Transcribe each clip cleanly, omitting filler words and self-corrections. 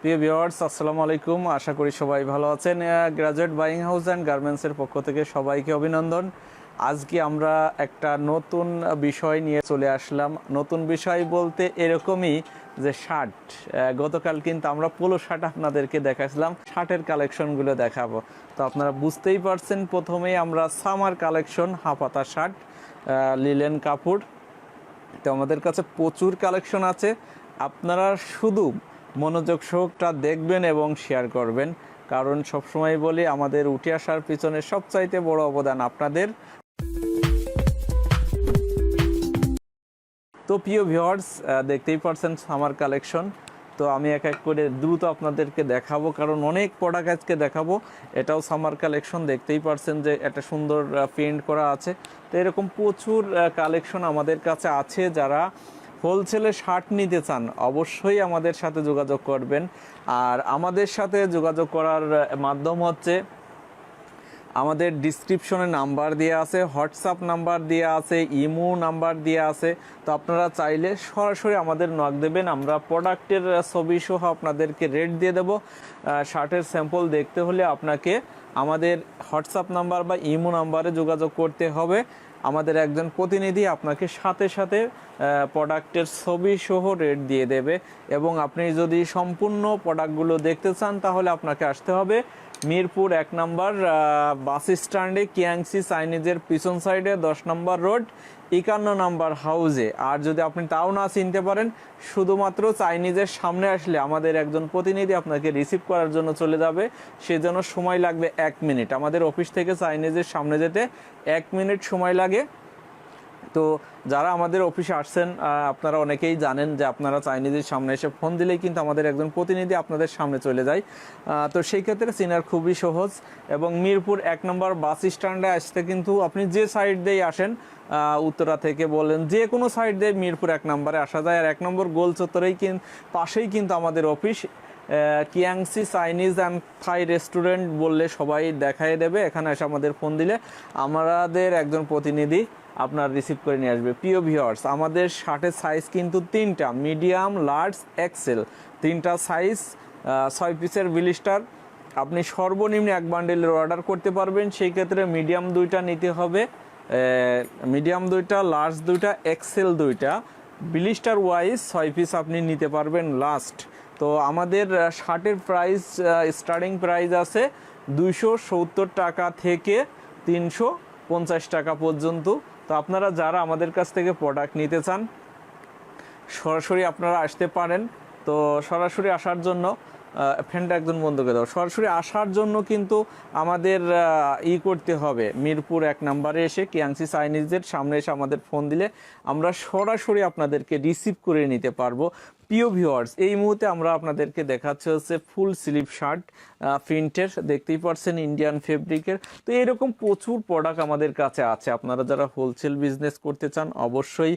প্রিয় ভিউয়ার্স, আসসালামু আলাইকুম। আশা করি সবাই ভালো আছেন। গ্রাজুয়েট বাইং হাউস অ্যান্ড গার্মেন্টসের পক্ষ থেকে সবাইকে অভিনন্দন। আজকে আমরা একটা নতুন বিষয় নিয়ে চলে আসলাম। নতুন বিষয় বলতে এরকমই যে শার্ট, গতকাল কিন্তু আমরা পোলো শার্ট আপনাদেরকে দেখাচ্ছিলাম, শার্টের কালেকশনগুলো দেখাবো। তো আপনারা বুঝতেই পারছেন, প্রথমেই আমরা সামার কালেকশন, হাফাতা শার্ট, লিলেন কাপড়। তো আমাদের কাছে প্রচুর কালেকশন আছে, আপনারা শুধু মনোযোগ সহকারে দেখবেন এবং শেয়ার করবেন, কারণ সবসময় বলি আমাদের উঠে আসার পিছনে সবচাইতে বড় অবদান আপনাদের। তো প্রিয় ভিউয়ার্স, দেখতেই পারছেন সামার কালেকশন। তো আমি এক এক করে দ্রুত আপনাদেরকে দেখাবো, কারণ অনেক প্রোডাক্ট আজকে দেখাবো। এটাও সামার কালেকশন, দেখতেই পারছেন যে একটা সুন্দর প্রিন্ট করা আছে। তো এরকম প্রচুর কালেকশন আমাদের কাছে আছে। যারা হোলসেলে শার্ট নিতে চান অবশ্যই আমাদের সাথে যোগাযোগ করবেন। আর আমাদের সাথে যোগাযোগ করার মাধ্যম হচ্ছে, আমাদের ডিসক্রিপশনে নাম্বার দেওয়া আছে, হোয়াটসঅ্যাপ নাম্বার দেওয়া আছে, ইমো নাম্বার দেওয়া আছে। তো আপনারা চাইলে সরাসরি আমাদের নক দেবেন, আমরা প্রোডাক্টের ছবি সহ আপনাদেরকে রেট দিয়ে দেব। শার্টের স্যাম্পল দেখতে হলে আপনাকে আমাদের হোয়াটসঅ্যাপ নাম্বার বা ইমো নাম্বারে যোগাযোগ করতে হবে। আমাদের একজন প্রতিনিধি আপনাকে সাথে সাথে প্রোডাক্টের ছবি সহ রেট দিয়ে দেবে। এবং আপনি যদি সম্পূর্ণ প্রোডাক্টগুলো দেখতে চান তাহলে আপনাকে আসতে হবে মিরপুর 1 নম্বর বাস স্ট্যান্ডে, কিয়াংসি চাইনিজের পিছন সাইডে 10 নম্বর রোড, 51 নম্বর হাউসে। আর যদি আপনি তাও না চিনতে পারেন, শুধুমাত্র চাইনিজের সামনে আসলে আমাদের একজন প্রতিনিধি আপনাকে রিসিভ করার জন্য চলে যাবে। সেজন্য সময় লাগবে 1 মিনিট। আমাদের অফিস থেকে চাইনিজের সামনে যেতে 1 মিনিট সময় লাগে। তো যারা আমাদের অফিসে আসছেন, আপনারা অনেকেই জানেন যে আপনারা চাইনিজের সামনে এসে ফোন দিলেই কিন্তু আমাদের একজন প্রতিনিধি আপনাদের সামনে চলে যায়। তো সেই ক্ষেত্রে চেনার খুবই সহজ। এবং মিরপুর 1 নম্বর বাস স্ট্যান্ডে আসতে কিন্তু আপনি যে সাইড দিয়ে আসেন, উত্তরা থেকে বলেন, যে কোনো সাইড দিয়ে মিরপুর 1 নম্বরে আসা যায়। আর 1 নম্বর গোল চত্বরেই পাশেই কিন্তু আমাদের office. Kiangsi Chinese and Thai restaurant বললে সবাই দেখাই দেবে। এখানে এসে আমাদের ফোন দিলে আমাদের একজন প্রতিনিধি আপনার রিসিভ করে নিয়ে আসবে। প্রিয় ভিউয়ার্স, আমাদের শার্টের সাইজ কিন্তু 3টা, মিডিয়াম, লার্জ, এক্সেল, 3টা সাইজ, 6 পিসের বিলিস্টার। আপনি সর্বনিম্ন 1 বান্ডেলের অর্ডার করতে পারবেন। সেই ক্ষেত্রে মিডিয়াম 2টা নিতে হবে, মিডিয়াম 2টা, লার্জ 2টা, এক্সেল 2টা, বিলিস্টার ওয়াইজ 6 পিস আপনি নিতে পারবেন লাস্ট। তো আমাদের শার্টের প্রাইস, স্টার্টিং প্রাইস আছে 270 টাকা থেকে 350 টাকা পর্যন্ত। তো আপনারা যারা আমাদের কাছ থেকে প্রোডাক্ট নিতে চান সরাসরি আপনারা আসতে পারেন। তো সরাসরি আসার জন্য ফ্রেন্ড একজন বন্ধুকে দাও, সরাসরি আসার জন্য কিন্তু আমাদের করতে হবে, মিরপুর 1 নম্বরে এসে কিয়াংসি চাইনিজের সামনে এসে আমাদের ফোন দিলে আমরা সরাসরি আপনাদেরকে রিসিভ করে নিতে পারবো। প্রিয় ভিউয়ার্স, এই মুহূর্তে আমরা আপনাদেরকে দেখাচ্ছি হচ্ছে ফুল স্লিভ শার্ট, প্রিন্টের, দেখতেই পারছেন ইন্ডিয়ান ফেব্রিকের। তো এরকম প্রচুর প্রোডাক্ট আমাদের কাছে আছে। আপনারা যারা হোলসেল বিজনেস করতে চান অবশ্যই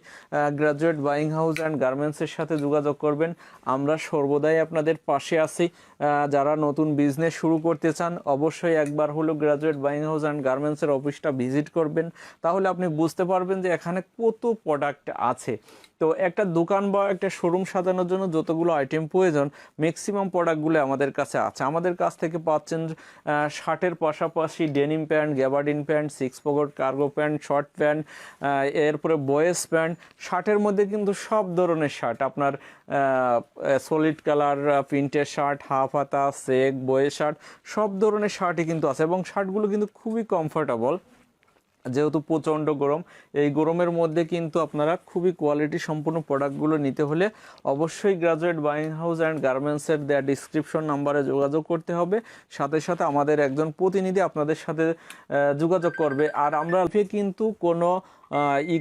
গ্রাজুয়েট বাইং হাউস অ্যান্ড গার্মেন্টসের সাথে যোগাযোগ করবেন। আমরা সর্বদাই আপনাদের পাশে আছি। যারা নতুন বিজনেস শুরু করতে চান অবশ্যই একবার হলো গ্রাজুয়েট বাইং হাউস অ্যান্ড গার্মেন্টসের অফিসটা ভিজিট করবেন, তাহলে আপনি বুঝতে পারবেন যে এখানে কত প্রোডাক্ট আছে। তো একটা দোকান বা একটা শোরুম সাজানোর জন্য যতগুলো আইটেম প্রয়োজন ম্যাক্সিমাম প্রোডাক্টগুলো আমাদের কাছে আছে। আমাদের কাছ থেকে পাচ্ছেন শার্টের পাশাপাশি denim pant, gabardine pant, 6 pocket cargo pant, short pant, এরপরে বয়েজ প্যান্ট। শার্টের মধ্যে কিন্তু সব ধরনের শার্ট, আপনার সলিড কালার প্রিন্টের শার্ট, হাফ হাতা, চেক, বয়েজ শার্ট, সব ধরনের শার্টই কিন্তু আছে। এবং শার্টগুলো কিন্তু খুবই কমফোর্টেবল, যেহেতু প্রচণ্ড গরম। এই গরমের মধ্যে কিন্তু আপনারা খুবই কোয়ালিটি সম্পূর্ণ প্রোডাক্টগুলো নিতে হলে অবশ্যই গ্রাজুয়েট বাইং হাউস অ্যান্ড গার্মেন্টসের দেয়া ডিসক্রিপশন নাম্বারে যোগাযোগ করতে হবে। সাথে সাথে আমাদের একজন প্রতিনিধি আপনাদের সাথে যোগাযোগ করবে। আর আমরা কিন্তু কোনো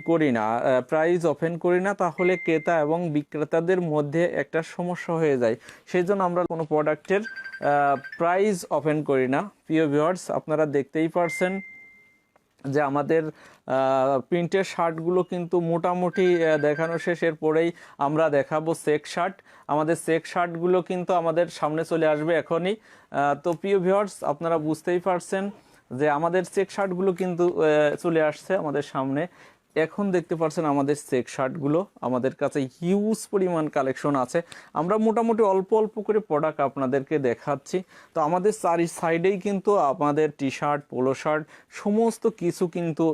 করি না, প্রাইস ওপেন করি না, তাহলে ক্রেতা এবং বিক্রেতাদের মধ্যে একটা সমস্যা হয়ে যায়। সেই জন্য আমরা কোনো প্রোডাক্টের প্রাইস ওপেন করি না। প্রিয় ভিউয়ার্স, আপনারা দেখতেই পারছেন যে আমাদের প্রিন্টের শার্টগুলো কিন্তু মোটামুটি দেখানো শেষের পরেই আমরা দেখাবো চেক শার্ট। আমাদের চেক শার্টগুলো কিন্তু আমাদের সামনে চলে আসবে এখনই। তো প্রিয় ভিউয়ার্স, আপনারা বুঝতেই পারছেন যে আমাদের চেক শার্টগুলো কিন্তু চলে আসছে আমাদের সামনে। এখন দেখতে পাচ্ছেন আমাদের চেক শার্টগুলো, আমাদের কাছে হিউজ পরিমাণ কালেকশন আছে। আমরা মোটামুটি অল্প অল্প করে প্রোডাক্ট আপনাদেরকে দেখাচ্ছি। তো আমাদের চারি সাইডেই কিন্তু আমাদের টি শার্ট, পোলো শার্ট সমস্ত কিছু কিন্তু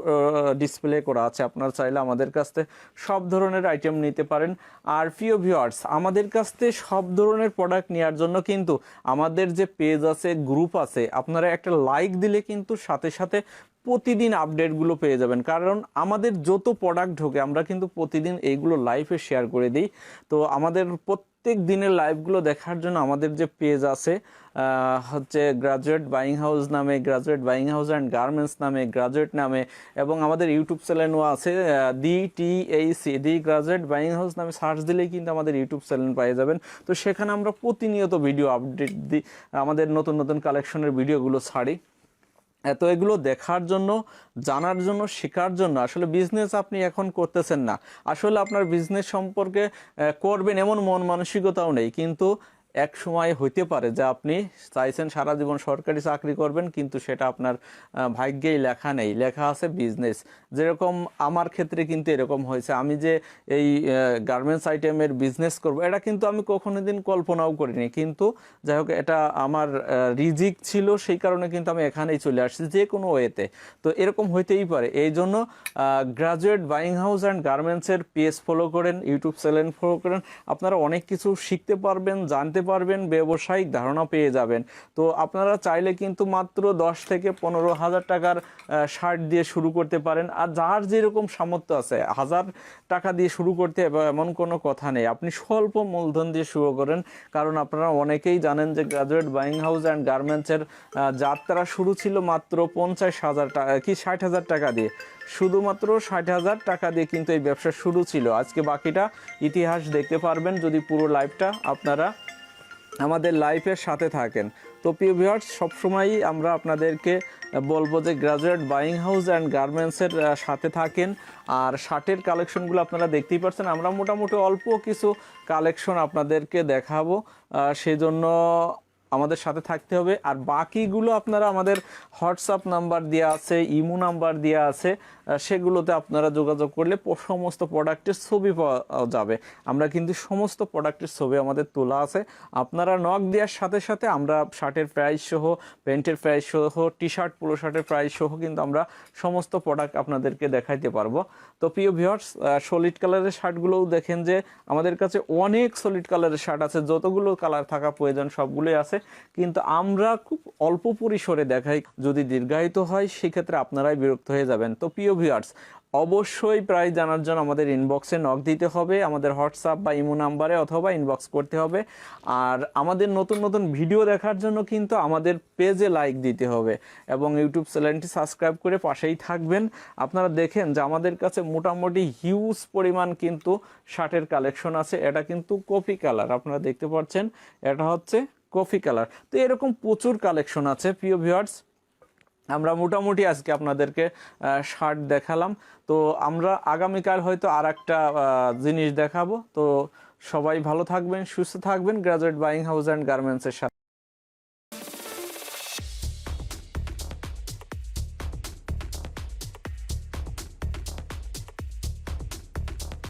ডিসপ্লে করা আছে। আপনারা চাইলে আমাদের কাছ থেকে সব ধরনের আইটেম নিতে পারেন। আর প্রিয় ভিউয়ার্স, আমাদের কাছ থেকে সব ধরনের প্রোডাক্ট নেওয়ার জন্য কিন্তু আমাদের যে পেজ আছে, গ্রুপ আছে, আপনারা একটা লাইক দিলে কিন্তু সাথে সাথে প্রতিদিন আপডেটগুলো পেয়ে যাবেন। কারণ আমাদের যত প্রোডাক্ট ঢোকে আমরা কিন্তু প্রতিদিন এইগুলো লাইভে শেয়ার করে দিই। তো আমাদের প্রত্যেক দিনের লাইভগুলো দেখার জন্য আমাদের যে পেজ আছে হচ্ছে গ্রাজুয়েট বাইং হাউস নামে, graduate buying house and garments নামে, গ্রাজুয়েট নামে, এবং আমাদের ইউটিউব চ্যানেলও আছে দি গ্রাজুয়েট বাইং হাউস নামে সার্চ দিলেই কিন্তু আমাদের ইউটিউব চ্যানেল পেয়ে যাবেন। তো সেখানে আমরা প্রতিনিয়ত ভিডিও আপডেট দিই, আমাদের নতুন নতুন কালেকশনের ভিডিওগুলো ছাড়ি। তো এগুলো দেখার জন্য, জানার জন্য, শেখার জন্য। আসলে বিজনেস আপনি এখন করতেছেন না, আসলে আপনার বিজনেস সম্পর্কে করবেন এমন মন মানসিকতাও নেই, কিন্তু এক সময় হইতে পারে যে আপনি চাইছেন সারা জীবন সরকারি চাকরি করবেন, কিন্তু সেটা আপনার ভাগ্যেই লেখা নেই, লেখা আছে বিজনেস। যেরকম আমার ক্ষেত্রে কিন্তু এরকম হয়েছে, আমি যে এই গার্মেন্টস আইটেমের বিজনেস করব এটা কিন্তু আমি কখনো দিন কল্পনাও করিনি, কিন্তু যাই হোক এটা আমার রিজিক ছিল, সেই কারণে কিন্তু আমি এখানেই চলে আসছি যে কোনো ওয়েতে। তো এরকম হইতেই পারে, এই জন্য গ্রাজুয়েট বাইং হাউস অ্যান্ড গার্মেন্টসের পেজ ফলো করেন, ইউটিউব চ্যানেল ফলো করেন, আপনারা অনেক কিছু শিখতে পারবেন, জানতে পারবেন, ব্যবসায়িক ধারণা পেয়ে যাবেন। তো আপনারা চাইলে কিন্তু মাত্র 10 থেকে 15,000 টাকার শার্ট দিয়ে শুরু করতে পারেন। আর যার যেরকম সামর্থ্য আছে, 1000 টাকা দিয়ে শুরু করতে হবে এমন কোনো কথা নেই, আপনি স্বল্প মূলধন দিয়ে শুরু করেন। কারণ আপনারা অনেকেই জানেন যে গ্রাজুয়েট বাইং হাউস অ্যান্ড গার্মেন্টসের যাত্রা শুরু ছিল মাত্র 50,000 টাকা কি 60,000 টাকা দিয়ে, শুধুমাত্র 60,000 টাকা দিয়ে কিন্তু এই ব্যবসা শুরু ছিল। আজকে বাকিটা ইতিহাস দেখতে পারবেন যদি পুরো লাইভটা আপনারা আমাদের লাইফের সাথে থাকেন। তো প্রিয় ভিউয়ার্স, সবসময়ই আমরা আপনাদেরকে বলবো যে গ্রাজুয়েট বাইং হাউস অ্যান্ড গার্মেন্টসের সাথে থাকেন। আর শার্টের কালেকশনগুলো আপনারা দেখতেই পাচ্ছেন, আমরা মোটামুটি অল্প কিছু কালেকশন আপনাদেরকে দেখাবো, সেই জন্য আমাদের সাথে থাকতে হবে। আর বাকিগুলো আপনারা আমাদের হোয়াটসঅ্যাপ নাম্বার দেওয়া আছে, ইমো নাম্বার দেওয়া আছে, সেগুলোতে আপনারা যোগাযোগ করলে সমস্ত প্রোডাক্টের ছবি পাওয়া যাবে। আমরা কিন্তু সমস্ত প্রোডাক্টের ছবি আমাদের তোলা আছে, আপনারা নক দেওয়ার সাথে সাথে আমরা শার্টের প্রাইস সহ, প্যান্টের প্রাইস সহ, টি শার্ট, পোলো শার্টের প্রাইস সহ কিন্তু আমরা সমস্ত প্রোডাক্ট আপনাদেরকে দেখাইতে পারবো। তো প্রিয় ভিউয়ার্স, সলিড কালারের শার্টগুলোও দেখেন যে আমাদের কাছে অনেক সলিড কালারের শার্ট আছে, যতগুলো কালার থাকা প্রয়োজন সবগুলোই আছে, কিন্তু আমরা খুব অল্প পরিসরে দেখাই। যদি দীর্ঘায়িত হয় সেক্ষেত্রে আপনারাই বিরক্ত হয়ে যাবেন। তো প্রিয় ভিউয়ার্স, অবশ্যই প্রাইস জানার জন্য আমাদের ইনবক্সে নক দিতে হবে, আমাদের হোয়াটসঅ্যাপ বা ইমো নাম্বারে, অথবা ইনবক্স করতে হবে। আর আমাদের নতুন নতুন ভিডিও দেখার জন্য কিন্তু আমাদের পেজে লাইক দিতে হবে এবং ইউটিউব চ্যানেলটি সাবস্ক্রাইব করে পাশেই থাকবেন। আপনারা দেখেন যে আমাদের কাছে মোটামুটি হিউজ পরিমাণ কিন্তু শার্টের কালেকশন আছে। এটা কিন্তু কফি কালার, আপনারা দেখতে পাচ্ছেন, এটা হচ্ছে কফি কালার। তো এরকম প্রচুর কালেকশন আছে। প্রিয় ভিউয়ার্স, আমরা মোটামুটি আজকে আপনাদেরকে শার্ট দেখালাম। তো আমরা আগামীকাল হয়তো আর একটা জিনিস দেখাবো। তো সবাই ভালো থাকবেন, সুস্থ থাকবেন গ্রাজুয়েট বাইং হাউস অ্যান্ড গার্মেন্টসের সাথে।